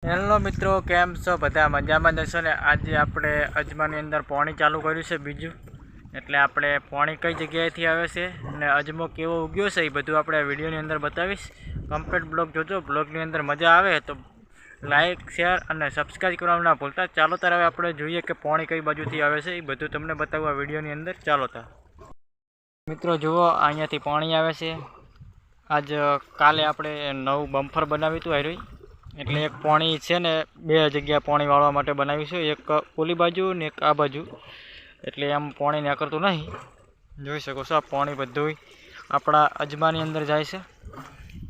Hello મિત્રો, કેમ છો? બધા મજામાં જશો ને? આજે આપણે અજમાની અંદર પાણી ચાલુ કર્યું છે બીજું, એટલે આપણે પાણી કઈ જગ્યાએથી આવે છે અને અજમો કેવો ઉગ્યો છે એ બધું આપણે વિડીયોની અંદર બતાવીશ. કમ્પ્લીટ બ્લોગ જોજો. બ્લોગની અંદર મજા આવે તો લાઇક, શેર અને સબસ્ક્રાઈબ કરવાનું ના ભૂલતા. ચાલો તાર હવે આપણે જોઈએ કે પાણી કઈ બાજુથી આવે છે એ બધું તમને બતાવવા વિડીયોની અંદર. ચાલો તાર મિત્રો જુઓ, અહીંયાથી પાણી આવે છે. આજ કાલે આપણે નવું બમ્ફર બનાવ્યું હતું હાર્યું, એટલે એક પાણી છે ને બે જગ્યા પાણી વાળવા માટે બનાવ્યું છે, એક ઓલી બાજુ ને એક આ બાજુ. એટલે આમ પાણી નીકળતું નહીં, જોઈ શકો છો. આ પાણી બધું આપણા અજમાની અંદર જાય છે.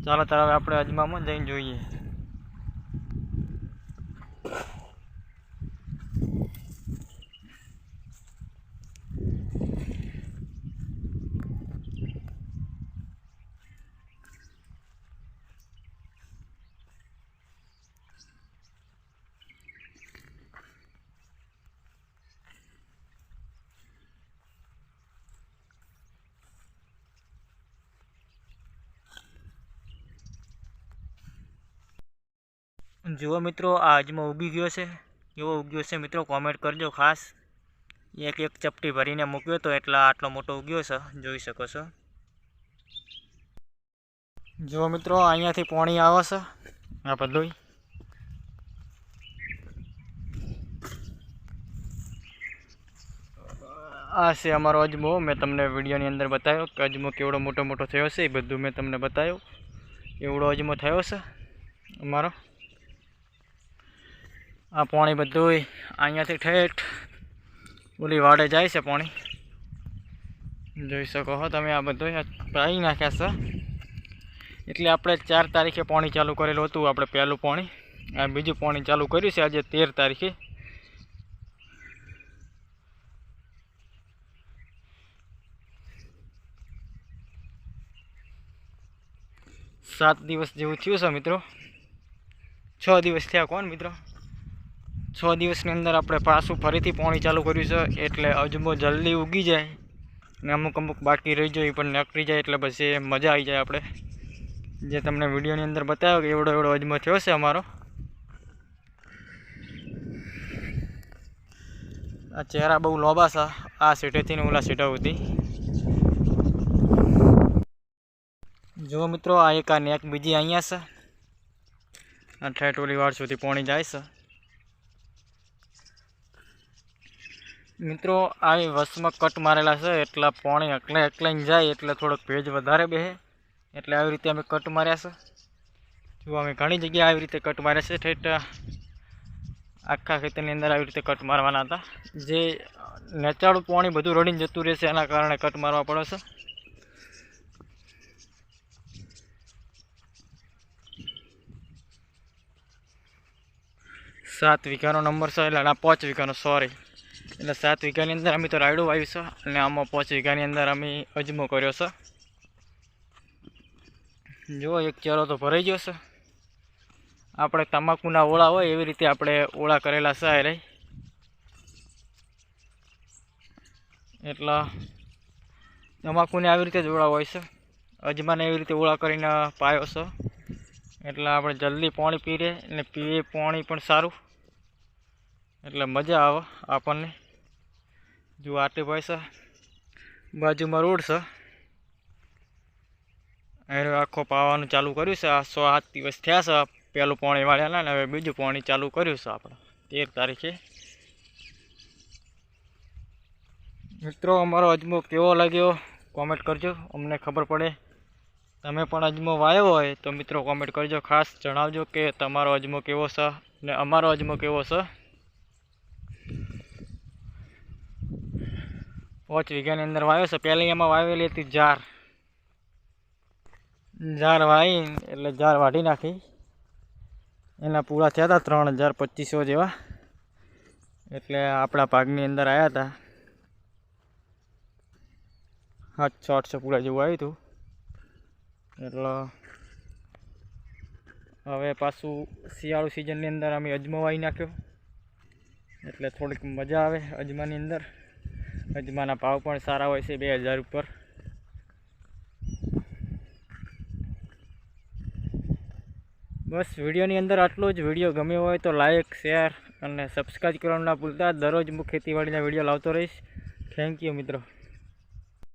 ચાલો તાર હવે આપણે અજમામાં જઈને જોઈએ. જુઓ મિત્રો, આ અજમો ઉગી ગયો છે. કેવો ઉગ્યો છે મિત્રો, કોમેન્ટ કરજો ખાસ. એક એક ચપટી ભરીને મૂક્યો તો એટલે આટલો મોટો ઉગ્યો છે, જોઈ શકો છો. જુઓ મિત્રો, અહીંયાથી પાણી આવે છે આ બધું. આ છે અમારો અજમો. મેં તમને વિડીયોની અંદર બતાવ્યો કે અજમો કેવડો મોટો મોટો થયો છે, એ બધું મેં તમને બતાવ્યું. એવડો અજમો થયો છે અમારો. આ પાણી બધું અહીંયાથી ઠેઠ ઓલી વાડે જાય છે પાણી, જોઈ શકો છો તમે. આ બધું પાઈ નાખ્યા છે. એટલે આપણે 4 તારીખે પાણી ચાલુ કરેલું હતું, આપણે પહેલું પાણી. આ બીજું પાણી ચાલુ કર્યું છે આજે 13 તારીખે. સાત દિવસ જેવું થયું છે મિત્રો. 6 દિવસ થયા કોણ મિત્રો. 6 દિવસની અંદર આપણે પાછું ફરીથી પાણી ચાલુ કર્યું છે, એટલે અજમો જલ્દી ઉગી જાય અને અમુક અમુક બાકી રહી જાય પણ નકરી જાય, એટલે પછી મજા આવી જાય. આપણે જે તમને વિડીયોની અંદર બતાવ્યો કે એવડો એવડો અજમો થયો છે અમારો. આ ચહેરા બહુ લોબા છે, આ સીટેથી ને ઓલા સીટા સુધી. જુઓ મિત્રો, આ એક આ નેક બીજી અહીંયા છે. આ ઠેઠ ઓલી વાડ સુધી પાણી જાય છે મિત્રો. આવી વસમાં કટ મારેલા છે, એટલે પાણી એકલાઈને જાય, એટલે થોડોક ભેજ વધારે બેસે, એટલે આવી રીતે અમે કટ માર્યા છે. જો અમે ઘણી જગ્યાએ આવી રીતે કટ માર્યા છે. ઠેઠ આખા ખેતરની અંદર આવી રીતે કટ મારવાના હતા. જે નેચાળું પાણી બધું રડીને જતું રહેશે, એના કારણે કટ મારવા પડે છે. સાત વીઘાનો નંબર છે, એટલે 5 વીઘાનો, સોરી. એટલે 7 વીઘાની અંદર અમે તો રાયડું વાવ્યું છે, અને આમાં 5 વીઘાની અંદર અમે અજમો કર્યો છે. જુઓ, એક ચેરો તો ભરાઈ ગયો છે. આપણે તમાકુના ઓળા હોય એવી રીતે આપણે ઓળા કરેલા છે રે. એટલે તમાકુને આવી રીતે જ ઓળા હોય છે. અજમાને એવી રીતે ઓળા કરીને પાયો છે, એટલે આપણે જલ્દી પાણી પીએ અને પીએ પાણી પણ સારું, એટલે મજા આવે આપણને. જો આટલી ભાઈ છે, બાજુમાં રોડ છે. એને આખો પાવાનું ચાલુ કર્યું છે. આ 7 દિવસ થયા છે પહેલું પાણી વાળ્યા ને, હવે બીજું પાણી ચાલુ કર્યું છે આપણે 13 તારીખે. મિત્રો, અમારો અજમો કેવો લાગ્યો કોમેન્ટ કરજો, અમને ખબર પડે. તમે પણ અજમો વાવ્યો હોય તો મિત્રો કોમેન્ટ કરજો, ખાસ જણાવજો કે તમારો અજમો કેવો છે ને અમારો અજમો કેવો છે. 5 વીઘાની અંદર વાવ્યો છે. પહેલી એમાં વાવેલી હતી જાર વાવી, એટલે જાર વાઢી નાખી. એના પૂરા થયા હતા 3200 જેવા, એટલે આપણા ભાગની અંદર આવ્યા હતા 700-800 પૂરા જેવું આવ્યું હતું. એટલે હવે પાછું શિયાળુ સિઝનની અંદર અમે અજમો વાવી નાખ્યો, એટલે થોડીક મજા આવે અજમાની અંદર. અજમાના ભાવ પણ સારા હોય છે, 2000 ઉપર. બસ વિડીયોની અંદર આટલું જ. વિડીયો ગમ્યો હોય તો લાઇક, શેર અને સબસ્ક્રાઈબ કરવાનું ના ભૂલતા. દરરોજ હું ખેતીવાડીના વિડીયો લાવતો રહીશ. થેન્ક યુ મિત્રો.